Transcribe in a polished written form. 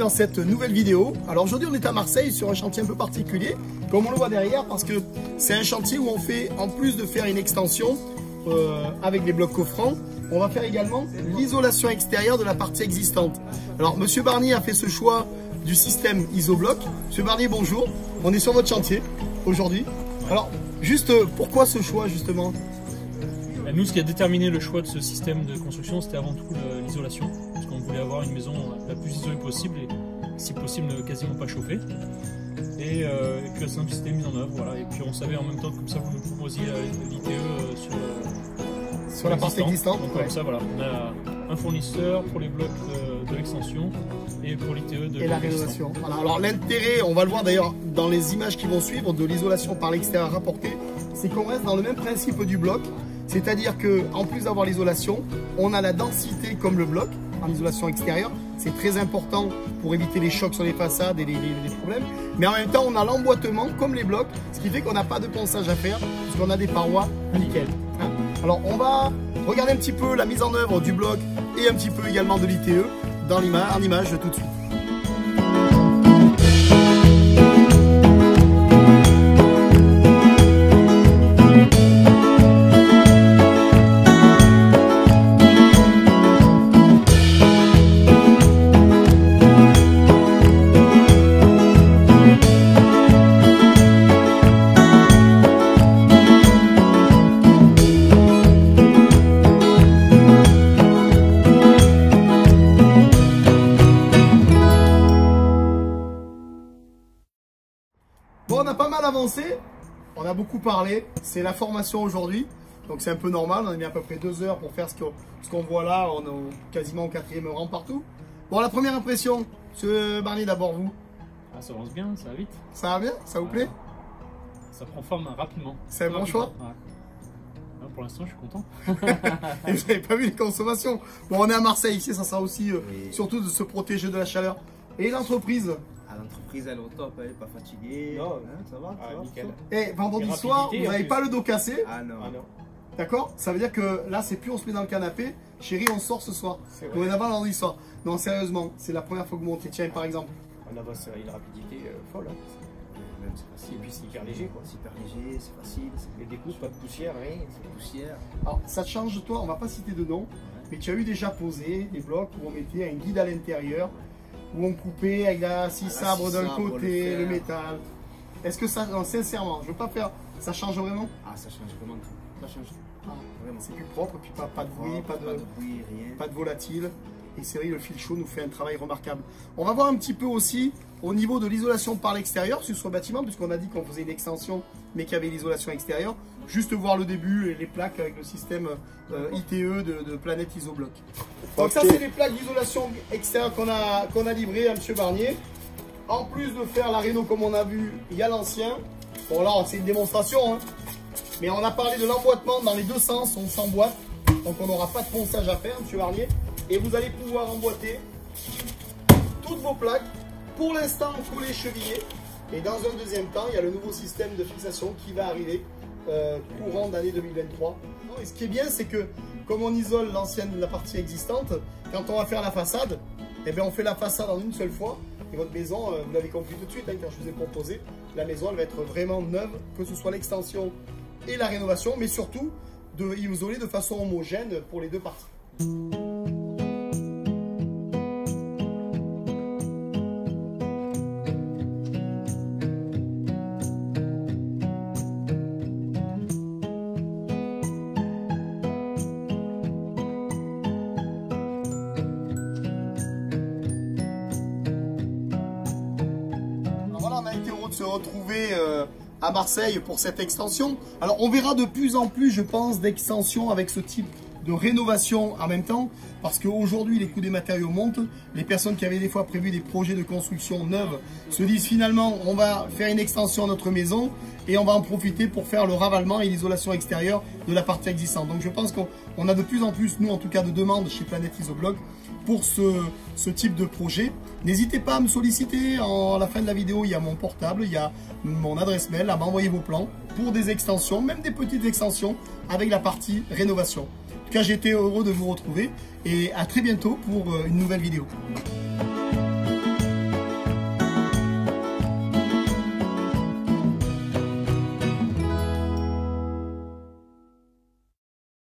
dans cette nouvelle vidéo. Alors aujourd'hui on est à Marseille sur un chantier un peu particulier, comme on le voit derrière, parce que c'est un chantier où on fait, en plus de faire une extension avec les blocs coffrants, on va faire également l'isolation extérieure de la partie existante. Alors Monsieur Barnier a fait ce choix du système Isobloc. Monsieur Barnier, bonjour, on est sur votre chantier aujourd'hui. Alors juste pourquoi ce choix justement? Nous, ce qui a déterminé le choix de ce système de construction, c'était avant tout l'isolation. Parce qu'on voulait avoir une maison la plus isolée possible et, si possible, ne quasiment pas chauffer. Et puis la simplicité mise en œuvre, voilà. Et puis on savait en même temps que comme ça, vous nous proposiez l'ITE sur la partie existante. Donc comme ça, voilà, on a un fournisseur pour les blocs de l'extension et pour l'ITE de la rénovation. Voilà. Alors l'intérêt, on va le voir d'ailleurs dans les images qui vont suivre, de l'isolation par l'extérieur rapportée, c'est qu'on reste dans le même principe du bloc. C'est-à-dire qu'en plus d'avoir l'isolation, on a la densité comme le bloc en isolation extérieure. C'est très important pour éviter les chocs sur les façades et les problèmes. Mais en même temps, on a l'emboîtement comme les blocs, ce qui fait qu'on n'a pas de ponçage à faire, puisqu'on a des parois nickel. Hein. Alors on va regarder un petit peu la mise en œuvre du bloc et un petit peu également de l'ITE en image tout de suite. Bon, on a pas mal avancé, on a beaucoup parlé, c'est la formation aujourd'hui, donc c'est un peu normal, on a mis à peu près 2 heures pour faire ce qu'on voit là, on est quasiment au 4e rang partout. Bon, la première impression, Monsieur Barnier, d'abord vous. Ah, ça avance bien, ça va vite. Ça va bien? Ça vous plaît? Ça prend forme rapidement. C'est un bon choix? Ouais. Non, pour l'instant, je suis content. Et vous n'avez pas vu les consommations? Bon, on est à Marseille, ici, ça sera aussi oui. Surtout de se protéger de la chaleur. Et l'entreprise? L'entreprise elle est au top, elle n'est pas fatiguée. Non, hein, ça va, ça va. nickel. Et vendredi soir, vous n'avez pas le dos cassé? Ah non. Ah non. D'accord? Ça veut dire que là, c'est plus on se met dans le canapé. Chérie, on sort ce soir. Dorénavant, vendredi soir. Non, sérieusement, c'est la première fois que vous montez. Tiens, par exemple. On avance à une rapidité folle. Même c'est facile. Et puis c'est hyper léger quoi. C'est hyper léger, c'est facile. Les découpes, pas de poussière, rien. C'est de poussière. Alors, ça te change, toi, on va pas citer de nom, mais tu as eu déjà posé des blocs où on mettait un guide à l'intérieur, où on coupait avec la scie sabre d'un côté, le métal. Est-ce que ça, non, sincèrement, je veux pas faire, ça change vraiment? Ah, ça change vraiment tout. Ça change tout. Ah, Vraiment. c'est plus propre, puis pas de bruit, pas de bruit, rien. pas de volatile. Et c'est vrai, le fil chaud nous fait un travail remarquable. On va voir un petit peu aussi au niveau de l'isolation par l'extérieur sur ce bâtiment, puisqu'on a dit qu'on faisait une extension, mais qu'il y avait l'isolation extérieure. Juste voir le début et les plaques avec le système ITE de Planète Isobloc. Donc ça, c'est les plaques d'isolation extérieure qu'on a livrées à Monsieur Barnier. En plus de faire la réno comme on a vu, il y a l'ancien. Bon là, c'est une démonstration, hein. Mais on a parlé de l'emboîtement dans les deux sens, on s'emboîte. Donc on n'aura pas de ponçage à faire, Monsieur Barnier. Et vous allez pouvoir emboîter toutes vos plaques. Pour l'instant, on fout les chevillers. Et dans un deuxième temps, il y a le nouveau système de fixation qui va arriver courant d'année 2023. Et ce qui est bien, c'est que comme on isole la partie existante, quand on va faire la façade, eh bien, on fait la façade en une seule fois. Et votre maison, vous l'avez compris tout de suite, hein, quand je vous ai proposé, la maison elle va être vraiment neuve, que ce soit l'extension et la rénovation, mais surtout de isoler de façon homogène pour les deux parties. De se retrouver à Marseille pour cette extension. Alors on verra de plus en plus, je pense, d'extensions avec ce type de rénovation en même temps, parce qu'aujourd'hui les coûts des matériaux montent. Les personnes qui avaient des fois prévu des projets de construction neuve se disent finalement on va faire une extension à notre maison et on va en profiter pour faire le ravalement et l'isolation extérieure de la partie existante. Donc je pense qu'on a de plus en plus, nous en tout cas, de demandes chez Planète Isobloc pour ce type de projet. N'hésitez pas à me solliciter. À la fin de la vidéo, il y a mon portable, il y a mon adresse mail, à m'envoyer vos plans pour des extensions, même des petites extensions avec la partie rénovation. En tout cas, j'ai été heureux de vous retrouver et à très bientôt pour une nouvelle vidéo.